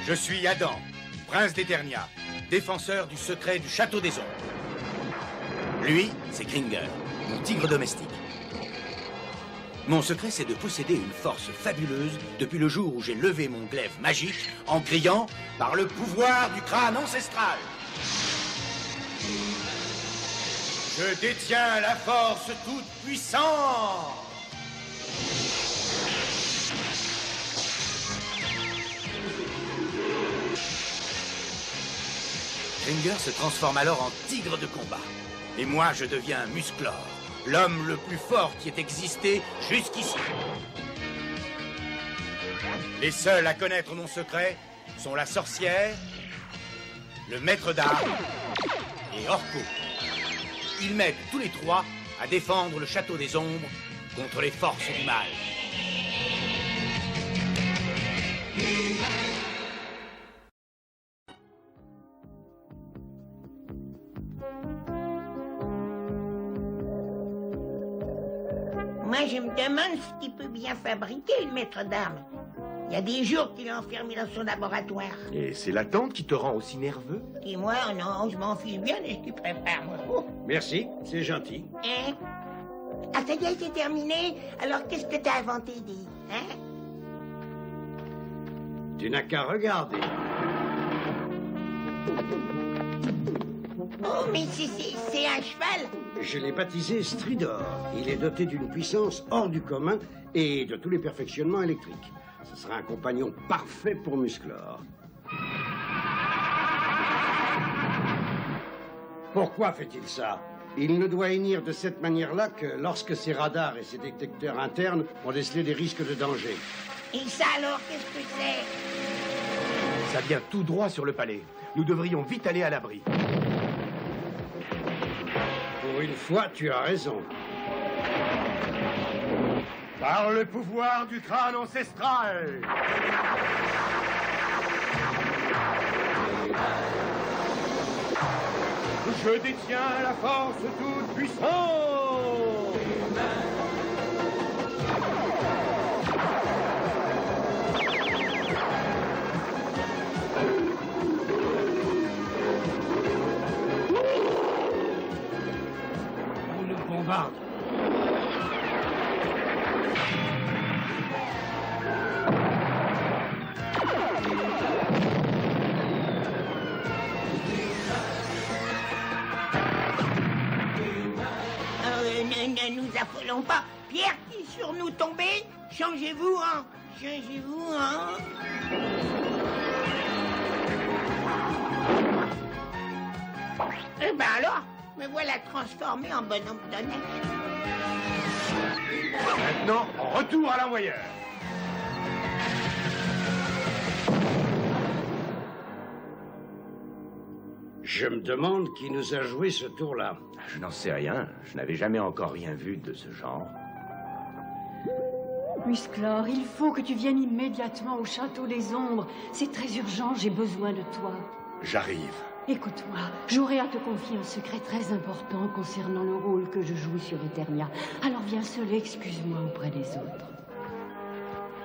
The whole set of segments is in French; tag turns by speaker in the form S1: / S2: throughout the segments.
S1: Je suis Adam, prince d'Eternia, défenseur du secret du château des ombres. Lui, c'est Kringer, mon tigre domestique. Mon secret, c'est de posséder une force fabuleuse depuis le jour où j'ai levé mon glaive magique en criant « Par le pouvoir du crâne ancestral !» Je détiens la force toute puissante. Kringer se transforme alors en tigre de combat. Et moi, je deviens Musclor, l'homme le plus fort qui ait existé jusqu'ici. Les seuls à connaître mon secret sont la sorcière, le maître d'armes et Orko. Ils m'aident tous les trois à défendre le château des ombres contre les forces du mal.
S2: Moi, je me demande ce qu'il peut bien fabriquer, le maître d'armes. Il y a des jours qu'il est enfermé dans son laboratoire.
S3: Et c'est l'attente qui te rend aussi nerveux?
S2: Et moi, non, je m'en fiche bien de ce qu'il prépare, moi. Oh.
S4: Merci, c'est gentil.
S2: Hein? Ah, ça y est, c'est terminé. Alors, qu'est-ce que t'as inventé, dis? Hein?
S4: Tu n'as qu'à regarder.
S2: Oh, mais c'est un cheval.
S4: Je l'ai baptisé Stridor. Il est doté d'une puissance hors du commun et de tous les perfectionnements électriques. Ce sera un compagnon parfait pour Musclor. Pourquoi fait-il ça? Il ne doit hennir de cette manière-là que lorsque ses radars et ses détecteurs internes ont décelé des risques de danger.
S2: Et ça alors, qu'est-ce que c'est?
S3: Ça vient tout droit sur le palais. Nous devrions vite aller à l'abri.
S4: Pour une fois, tu as raison.
S1: Par le pouvoir du crâne ancestral. Je détiens la force toute puissante.
S4: On nous bombarde.
S2: Ne nous affolons pas. Pierre qui sur nous tombait. Changez-vous, hein. Changez-vous, hein. Eh ben alors, me voilà transformé en bonhomme de neige.
S1: Maintenant, retour à l'envoyeur.
S4: Je me demande qui nous a joué ce tour-là.
S3: Je n'en sais rien. Je n'avais jamais encore rien vu de ce genre.
S5: Musclor, il faut que tu viennes immédiatement au château des ombres. C'est très urgent, j'ai besoin de toi.
S3: J'arrive.
S5: Écoute-moi, j'aurai à te confier un secret très important concernant le rôle que je joue sur Eternia. Alors viens seul et excuse-moi auprès des autres.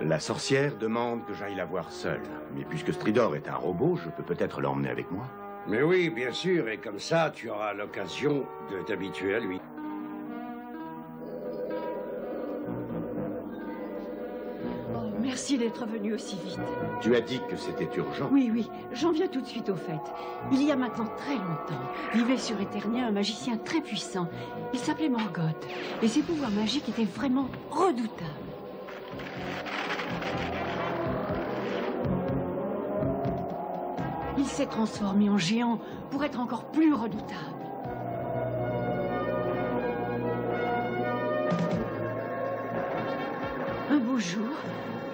S3: La sorcière demande que j'aille la voir seule. Mais puisque Stridor est un robot, je peux peut-être l'emmener avec moi.
S4: Mais oui, bien sûr, et comme ça, tu auras l'occasion de t'habituer à lui.
S5: Oh, merci d'être venu aussi vite.
S3: Tu as dit que c'était urgent.
S5: Oui, j'en viens tout de suite au fait. Il y a maintenant très longtemps, vivait sur Eternia un magicien très puissant. Il s'appelait Morgoth, et ses pouvoirs magiques étaient vraiment redoutables. Il s'est transformé en géant pour être encore plus redoutable. Un beau jour,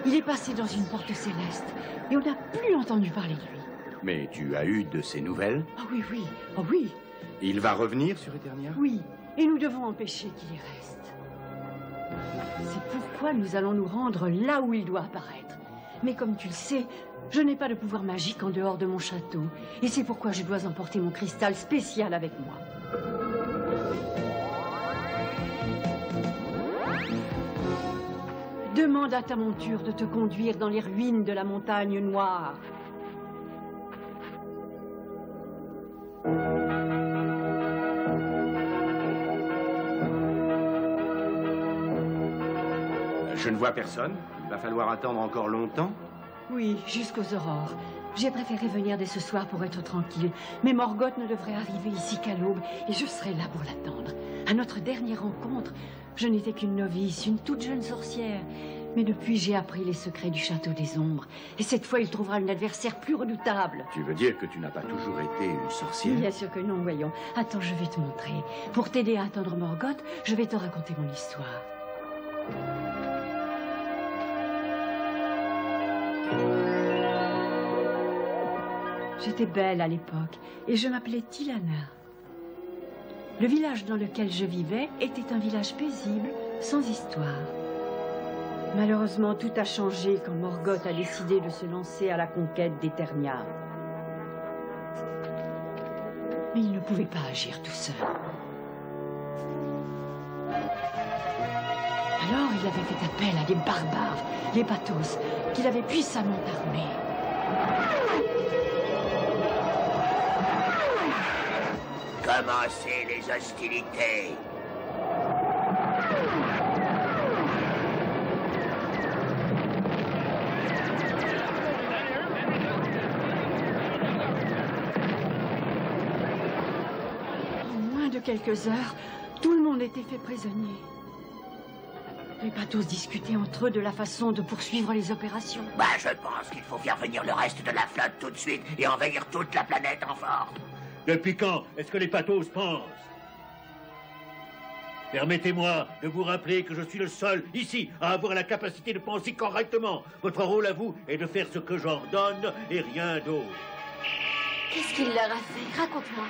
S5: il est passé dans une porte céleste et on n'a plus entendu parler de lui.
S3: Mais tu as eu de ses nouvelles?
S5: Ah oui, oui, oh oui,
S3: Il va revenir sur Eternia?
S5: oui. Et nous devons empêcher qu'il y reste. C'est pourquoi nous allons nous rendre là où il doit apparaître. Mais comme tu le sais, je n'ai pas de pouvoir magique en dehors de mon château. Et c'est pourquoi je dois emporter mon cristal spécial avec moi. Demande à ta monture de te conduire dans les ruines de la montagne noire.
S3: Je ne vois personne. Il va falloir attendre encore longtemps.
S5: Oui, jusqu'aux aurores. J'ai préféré venir dès ce soir pour être tranquille. Mais Morgoth ne devrait arriver ici qu'à l'aube et je serai là pour l'attendre. À notre dernière rencontre, je n'étais qu'une novice, une toute jeune sorcière. Mais depuis, j'ai appris les secrets du château des ombres. Et cette fois, il trouvera une adversaire plus redoutable.
S3: Tu veux dire que tu n'as pas toujours été une sorcière?
S5: Bien sûr que non, voyons. Attends, je vais te montrer. Pour t'aider à attendre Morgoth, je vais te raconter mon histoire. J'étais belle à l'époque et je m'appelais Tilana. Le village dans lequel je vivais était un village paisible, sans histoire. Malheureusement, tout a changé quand Morgoth a décidé de se lancer à la conquête d'Eternia. Mais il ne pouvait pas agir tout seul. Alors, il avait fait appel à des barbares, les Patos, qu'il avait puissamment armés.
S6: Commencez les hostilités.
S5: En moins de quelques heures, tout le monde était fait prisonnier. Les Patos discutaient entre eux de la façon de poursuivre les opérations.
S6: Je pense qu'il faut faire venir le reste de la flotte tout de suite et envahir toute la planète en force.
S7: Depuis quand est-ce que les Patos pensent? Permettez-moi de vous rappeler que je suis le seul ici à avoir la capacité de penser correctement. Votre rôle à vous est de faire ce que j'ordonne et rien d'autre.
S8: Qu'est-ce qu'il leur a fait? Raconte-moi.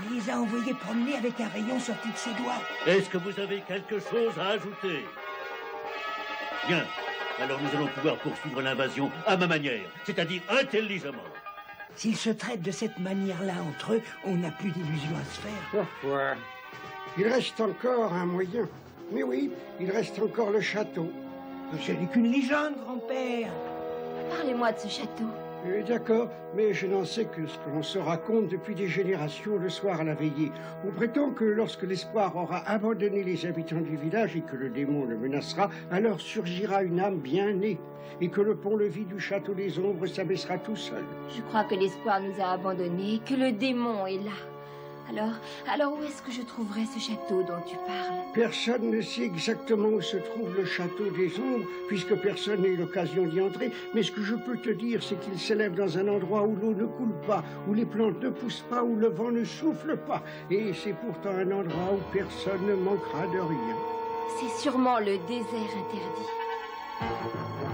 S2: Il les a envoyés promener avec un rayon sorti de ses doigts.
S7: Est-ce que vous avez quelque chose à ajouter? Bien. Alors nous allons pouvoir poursuivre l'invasion à ma manière, c'est-à-dire intelligemment.
S2: S'ils se traitent de cette manière-là entre eux, on n'a plus d'illusions à se faire.
S4: Parfois. Il reste encore un moyen. Mais oui, il reste encore le château.
S2: Ce n'est qu'une légende, grand-père.
S8: Parlez-moi de ce château.
S4: D'accord, mais je n'en sais que ce que l'on se raconte depuis des générations le soir à la veillée. On prétend que lorsque l'espoir aura abandonné les habitants du village et que le démon le menacera, alors surgira une âme bien née, et que le pont-levis du château des ombres s'abaissera tout seul.
S8: Je crois que l'espoir nous a abandonnés, que le démon est là. Alors où est-ce que je trouverai ce château dont tu parles?
S4: Personne ne sait exactement où se trouve le château des ombres, puisque personne n'a eu l'occasion d'y entrer. Mais ce que je peux te dire, c'est qu'il s'élève dans un endroit où l'eau ne coule pas, où les plantes ne poussent pas, où le vent ne souffle pas. Et c'est pourtant un endroit où personne ne manquera de rien.
S8: C'est sûrement le désert interdit.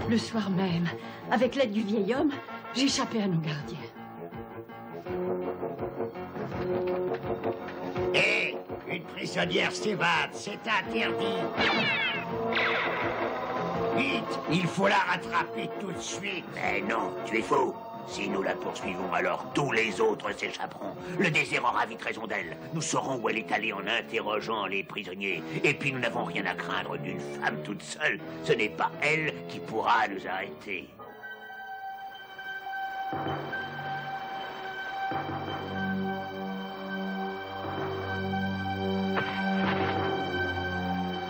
S5: Le soir même, avec l'aide du vieil homme, j'échappais à nos gardiens.
S6: Hé, une prisonnière s'évade, c'est interdit. Vite, il faut la rattraper tout de suite. Mais non, tu es fou. Si nous la poursuivons, alors tous les autres s'échapperont. Le désert aura vite raison d'elle. Nous saurons où elle est allée en interrogeant les prisonniers. Et puis nous n'avons rien à craindre d'une femme toute seule. Ce n'est pas elle qui pourra nous arrêter.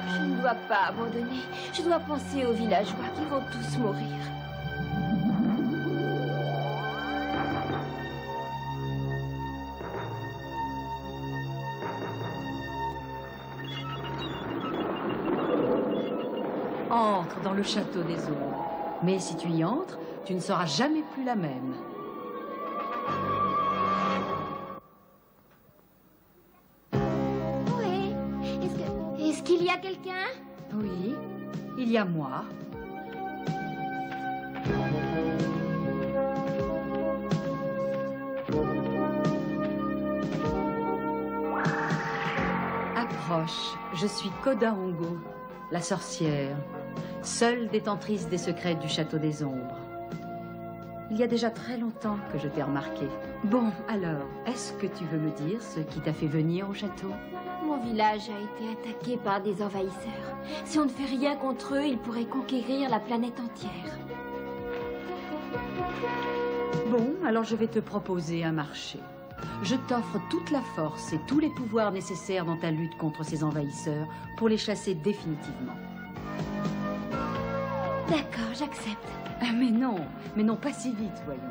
S8: Je ne dois pas abandonner. Je dois penser aux villageois qui vont tous mourir.
S9: Entre dans le château des ombres. Mais si tu y entres, tu ne seras jamais plus la même.
S8: Oui. Est-ce qu'il y a quelqu'un?
S9: Oui, il y a moi. Approche, je suis Koda Hongo, la sorcière, seule détentrice des secrets du Château des Ombres. Il y a déjà très longtemps que je t'ai remarqué. Bon, alors, est-ce que tu veux me dire ce qui t'a fait venir au château?
S8: Mon village a été attaqué par des envahisseurs. Si on ne fait rien contre eux, ils pourraient conquérir la planète entière.
S9: Bon, alors je vais te proposer un marché. Je t'offre toute la force et tous les pouvoirs nécessaires dans ta lutte contre ces envahisseurs pour les chasser définitivement.
S8: D'accord, j'accepte.
S9: Ah, mais non, pas si vite, voyons.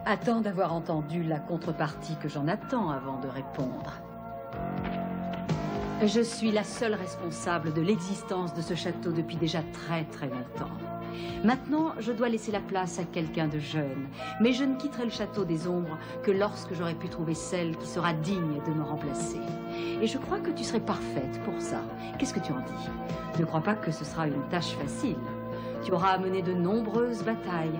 S9: Attends d'avoir entendu la contrepartie que j'en attends avant de répondre. Je suis la seule responsable de l'existence de ce château depuis déjà très très longtemps. Maintenant, je dois laisser la place à quelqu'un de jeune. Mais je ne quitterai le Château des Ombres que lorsque j'aurai pu trouver celle qui sera digne de me remplacer. Et je crois que tu serais parfaite pour ça. Qu'est-ce que tu en dis? Ne crois pas que ce sera une tâche facile. Tu auras à mener de nombreuses batailles.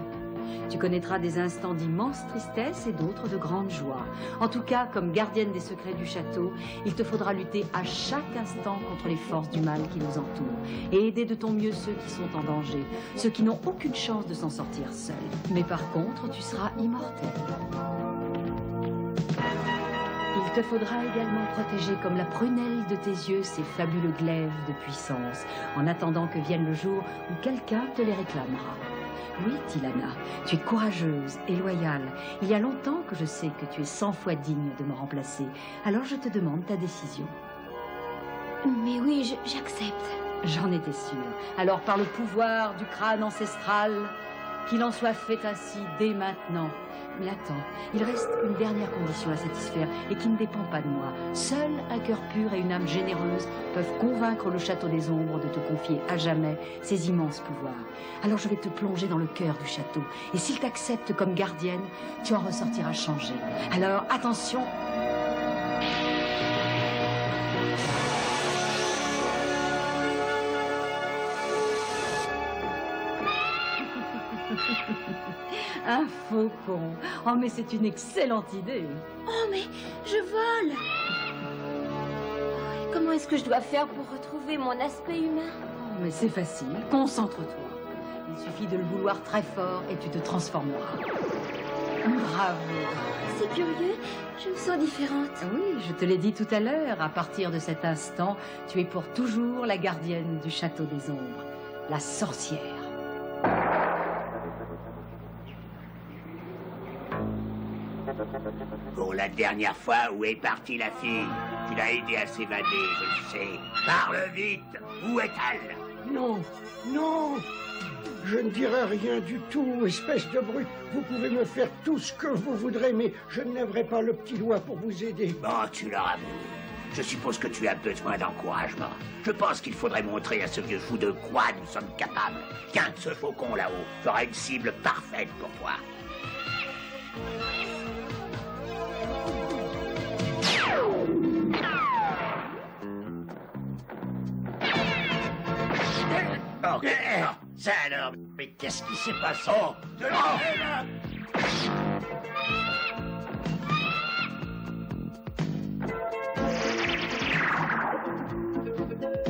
S9: Tu connaîtras des instants d'immense tristesse et d'autres de grande joie. En tout cas, comme gardienne des secrets du château, il te faudra lutter à chaque instant contre les forces du mal qui nous entourent et aider de ton mieux ceux qui sont en danger, ceux qui n'ont aucune chance de s'en sortir seuls. Mais par contre, tu seras immortel. Il te faudra également protéger comme la prunelle de tes yeux ces fabuleux glaives de puissance, en attendant que vienne le jour où quelqu'un te les réclamera. Oui, Tilana, tu es courageuse et loyale. Il y a longtemps que je sais que tu es 100 fois digne de me remplacer. Alors je te demande ta décision.
S8: Mais oui, j'accepte.
S9: J'en étais sûre. Alors par le pouvoir du crâne ancestral, qu'il en soit fait ainsi dès maintenant. Mais attends, il reste une dernière condition à satisfaire et qui ne dépend pas de moi. Seul un cœur pur et une âme généreuse peuvent convaincre le Château des Ombres de te confier à jamais ses immenses pouvoirs. Alors je vais te plonger dans le cœur du château. Et s'il t'accepte comme gardienne, tu en ressortiras changée. Alors attention. Un faucon. Oh, mais c'est une excellente idée.
S8: Oh, mais je vole. Comment est-ce que je dois faire pour retrouver mon aspect humain?
S9: Oh, mais c'est facile. Concentre-toi. Il suffit de le vouloir très fort et tu te transformeras. Bravo.
S8: C'est curieux. Je me sens différente.
S9: Oui, je te l'ai dit tout à l'heure. À partir de cet instant, tu es pour toujours la gardienne du Château des Ombres. La sorcière.
S6: Pour la dernière fois, où est partie la fille? Tu l'as aidée à s'évader, je le sais. Parle vite. Où est-elle?
S4: Non, non. Je ne dirai rien du tout, espèce de brute. Vous pouvez me faire tout ce que vous voudrez, mais je ne lèverai pas le petit doigt pour vous aider.
S6: Bon, tu l'auras voulu. Je suppose que tu as besoin d'encouragement. Je pense qu'il faudrait montrer à ce vieux fou de quoi nous sommes capables. Tiens, ce faucon là-haut fera une cible parfaite pour toi.
S7: Oh, ça alors, mais qu'est-ce qui s'est passé? Oh, de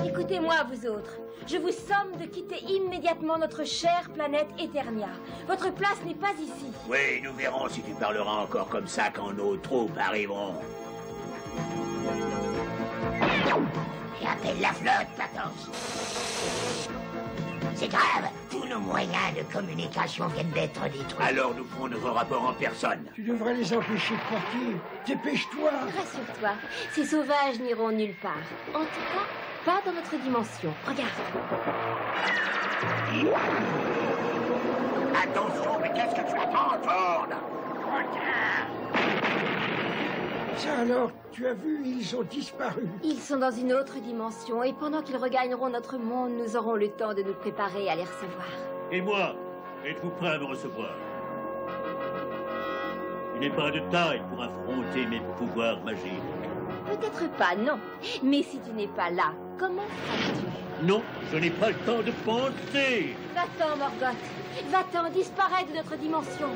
S8: Écoutez-moi, vous autres. Je vous somme de quitter immédiatement notre chère planète Eternia. Votre place n'est pas ici.
S6: Oui, nous verrons si tu parleras encore comme ça quand nos troupes arriveront. Et appelle la flotte, Platos. C'est grave. Tous nos moyens de communication viennent d'être détruits. Alors nous ferons notre rapport en personne.
S4: Tu devrais les empêcher de partir. Dépêche-toi.
S8: Rassure-toi, ces sauvages n'iront nulle part. En tout cas, pas dans notre dimension. Regarde.
S6: Attention, mais qu'est-ce que tu attends, Ford?
S4: Ça alors, tu as vu, ils ont disparu.
S8: Ils sont dans une autre dimension et pendant qu'ils regagneront notre monde, nous aurons le temps de nous préparer à les recevoir.
S7: Et moi, êtes-vous prêt à me recevoir? Tu n'es pas de taille pour affronter mes pouvoirs magiques.
S8: Peut-être pas, non. Mais si tu n'es pas là, comment feras-tu?
S7: Non, je n'ai pas le temps de penser.
S8: Va-t'en, Morgoth. Va-t'en, disparais de notre dimension.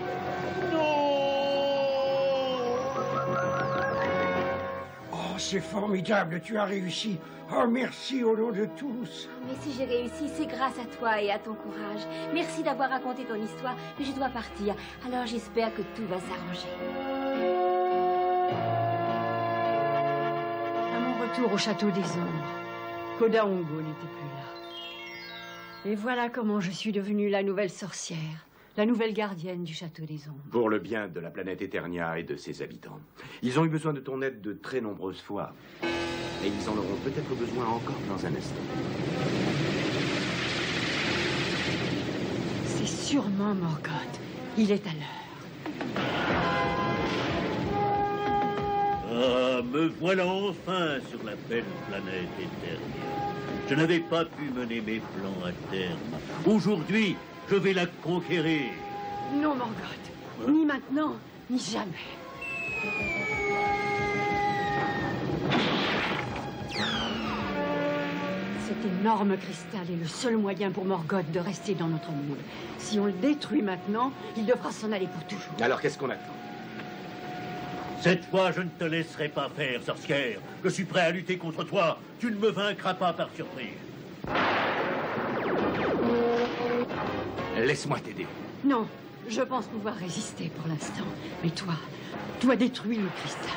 S4: Oh, c'est formidable, tu as réussi. Oh, merci au nom de tous.
S8: Mais si j'ai réussi, c'est grâce à toi et à ton courage. Merci d'avoir raconté ton histoire, mais je dois partir. Alors j'espère que tout va s'arranger.
S5: À mon retour au château des Ombres, Kodaongo n'était plus là. Et voilà comment je suis devenue la nouvelle sorcière, la nouvelle gardienne du château des Ombres.
S3: Pour le bien de la planète Eternia et de ses habitants. Ils ont eu besoin de ton aide de très nombreuses fois. Et ils en auront peut-être besoin encore dans un instant.
S5: C'est sûrement Morgoth. Il est à l'heure.
S7: Ah, me voilà enfin sur la belle planète Eternia. Je n'avais pas pu mener mes plans à terme. Aujourd'hui, je vais la conquérir.
S5: Non, Morgoth. Ni maintenant, ni jamais. Cet énorme cristal est le seul moyen pour Morgoth de rester dans notre monde. Si on le détruit maintenant, il devra s'en aller pour toujours.
S3: Alors qu'est-ce qu'on attend?
S7: Cette fois, je ne te laisserai pas faire, sorcière. Je suis prêt à lutter contre toi. Tu ne me vaincras pas par surprise.
S3: Laisse-moi t'aider.
S5: Non, je pense pouvoir résister pour l'instant. Mais toi détruis le cristal.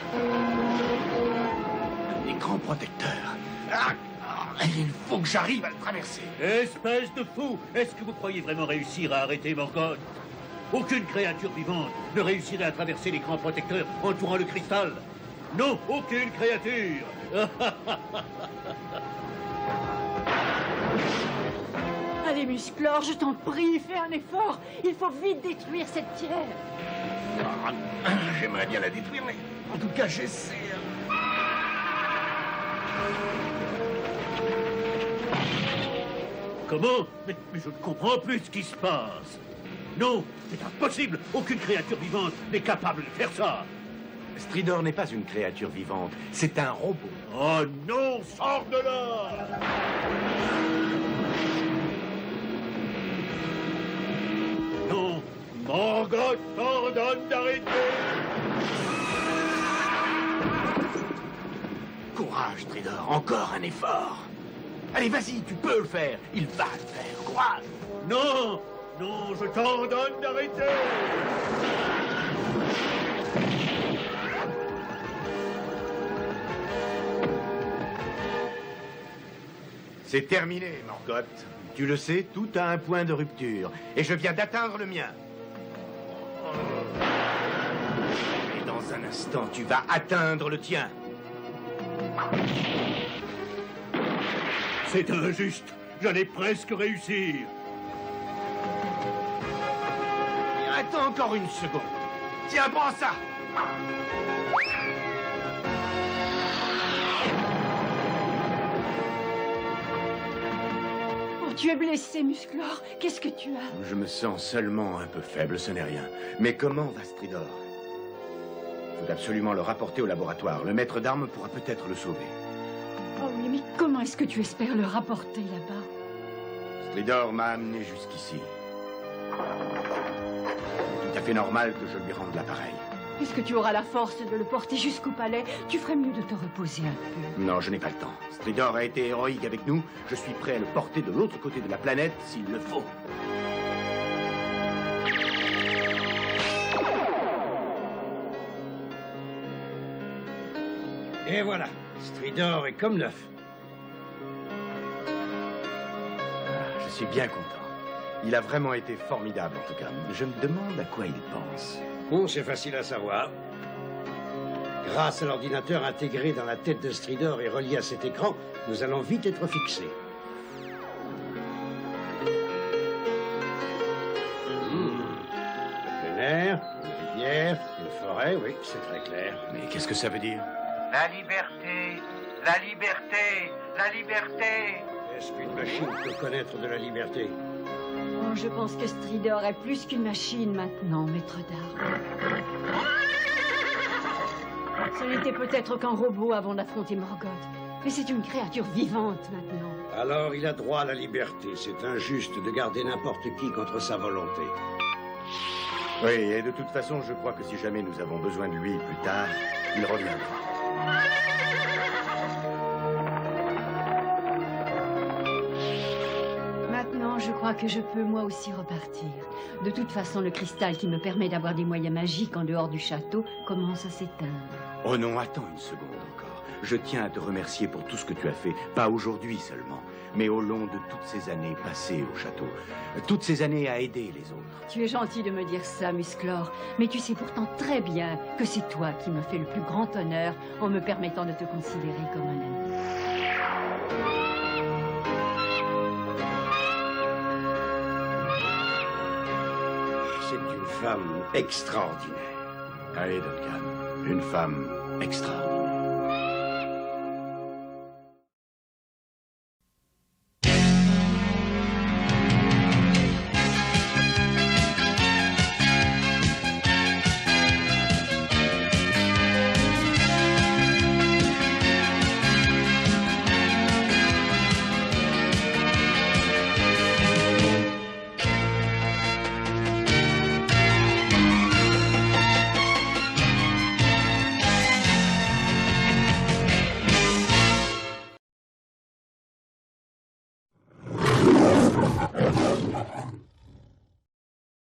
S3: Un écran protecteur. Il faut que j'arrive à le traverser.
S7: Espèce de fou! Est-ce que vous croyez vraiment réussir à arrêter Morgoth? Aucune créature vivante ne réussirait à traverser l'écran protecteur entourant le cristal. Non, aucune créature.
S5: Allez, Musclor, je t'en prie, fais un effort. Il faut vite détruire cette pierre.
S3: J'aimerais bien la détruire, mais en tout cas, j'essaie.
S7: Comment? Mais je ne comprends plus ce qui se passe. Non, c'est impossible. Aucune créature vivante n'est capable de faire ça.
S3: Stridor n'est pas une créature vivante, c'est un robot.
S7: Oh non, sors de là! Non, Morgoth t'ordonne d'arrêter.
S3: Courage, Stridor, encore un effort. Allez, vas-y, tu peux le faire. Il va le faire, courage.
S7: Non, non, je t'ordonne d'arrêter.
S3: C'est terminé, Morgoth. Tu le sais, tout a un point de rupture. Et je viens d'atteindre le mien. Et dans un instant, tu vas atteindre le tien.
S7: C'est injuste. J'allais presque réussir.
S3: Attends encore une seconde. Tiens, prends ça.
S5: Oh, tu es blessé, Musclor. Qu'est-ce que tu as?
S3: Je me sens seulement un peu faible, ce n'est rien. Mais comment va Stridor? Il faut absolument le rapporter au laboratoire. Le maître d'armes pourra peut-être le sauver.
S5: Oh oui, mais comment est-ce que tu espères le rapporter là-bas?
S3: Stridor m'a amené jusqu'ici. Tout à fait normal que je lui rende l'appareil.
S5: Est-ce que tu auras la force de le porter jusqu'au palais? Tu ferais mieux de te reposer un peu.
S3: Non, je n'ai pas le temps. Stridor a été héroïque avec nous. Je suis prêt à le porter de l'autre côté de la planète s'il le faut.
S4: Et voilà, Stridor est comme neuf.
S3: Je suis bien content. Il a vraiment été formidable, en tout cas. Je me demande à quoi il pense.
S4: Oh, c'est facile à savoir. Grâce à l'ordinateur intégré dans la tête de Stridor et relié à cet écran, nous allons vite être fixés. Le plein air, une rivière, une forêt, oui, c'est très clair.
S3: Mais qu'est-ce que ça veut dire?
S6: La liberté, la liberté, la liberté.
S4: Est-ce qu'une machine peut connaître de la liberté?
S5: Oh, je pense que Stridor est plus qu'une machine maintenant, maître d'armes. Ce n'était peut-être qu'un robot avant d'affronter Morgoth. Mais c'est une créature vivante maintenant.
S4: Alors il a droit à la liberté. C'est injuste de garder n'importe qui contre sa volonté.
S3: Oui, et de toute façon, je crois que si jamais nous avons besoin de lui plus tard, il reviendra.
S5: Maintenant, je crois que je peux moi aussi repartir. De toute façon, le cristal qui me permet d'avoir des moyens magiques en dehors du château commence à s'éteindre.
S3: Oh non, attends une seconde encore. Je tiens à te remercier pour tout ce que tu as fait, pas aujourd'hui seulement, mais au long de toutes ces années passées au château. Toutes ces années à aider les autres.
S5: Tu es gentil de me dire ça, Musclor, mais tu sais pourtant très bien que c'est toi qui me fais le plus grand honneur en me permettant de te considérer comme un ami.
S4: C'est une femme extraordinaire.
S3: Allez, Duncan, une femme extraordinaire.